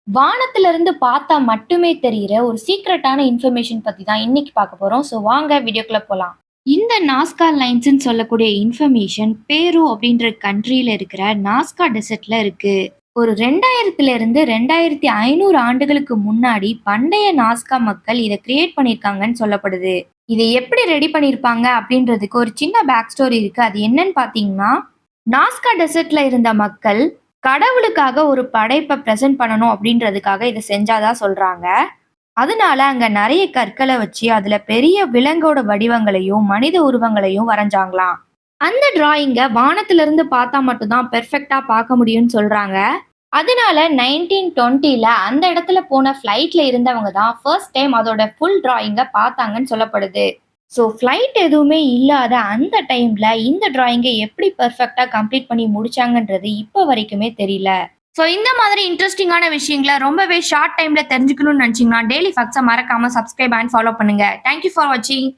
வானத்துல இருந்து பார்த்தா மட்டுமே தெரியிற ஒரு சீக்ரெட்டான இன்ஃபர்மேஷன் பத்தி தான் இன்னைக்கு பார்க்க போறோம். ஸோ வாங்க வீடியோக்குள்ள போலாம். இந்த நாஸ்கா லைன்ஸ்ன்னு சொல்லக்கூடிய இன்ஃபர்மேஷன் பேரு அப்படின்ற கண்ட்ரியில இருக்கிற நாஸ்கா டெசர்ட்ல இருக்கு. ஒரு 2000 இருந்து 2500 ஆண்டுகளுக்கு முன்னாடி பண்டைய நாஸ்கா மக்கள் இதை கிரியேட் பண்ணியிருக்காங்கன்னு சொல்லப்படுது. இதை எப்படி ரெடி பண்ணியிருப்பாங்க அப்படின்றதுக்கு ஒரு சின்ன பேக் ஸ்டோரி இருக்கு. அது என்னன்னு பார்த்தீங்கன்னா, நாஸ்கா டெசர்ட்ல இருந்த மக்கள் கடவுளுக்காக ஒரு படைப்ப பிரசன்ட் பண்ணணும் அப்படின்றதுக்காக இத செஞ்சாதா சொல்றாங்க. அதனால அங்க நெறைய கற்கள வச்சு, அதுல பெரிய விலங்கோட வடிவங்களையும், மனித உருவங்களையும் வரைஞ்சாங்களாம். அந்த டிராயிங்க வானத்திலிருந்து பார்த்தா மட்டும் தான் பெர்ஃபெக்ட்டா பார்க்க முடியும்னு சொல்றாங்க. அதனால 1920ல அந்த இடத்துல போன ஃப்ளைட்ல இருந்தவங்க தான் ஃபர்ஸ்ட் டைம் அதோட ஃபுல் டிராயிங்க பார்த்தாங்கன்னு சொல்லப்படுது. ஸோ ஃப்ளைட் எதுவுமே இல்லாத அந்த டைம்ல இந்த டிராயிங்க எப்படி பெர்ஃபெக்ட்டா கம்ப்ளீட் பண்ணி முடிச்சாங்கன்றது இப்ப வரைக்குமே தெரியல. ஸோ இந்த மாதிரி இன்ட்ரெஸ்டிங்கான விஷயங்கள ரொம்பவே ஷார்ட் டைம்ல தெரிஞ்சுக்கணும்னு நினைச்சீங்கன்னா டெய்லி ஃபேக்ட்ஸ மறக்காம சப்ஸ்கிரைப் அண்ட் ஃபாலோ பண்ணுங்க. தேங்க் யூ ஃபார் வாட்சிங்.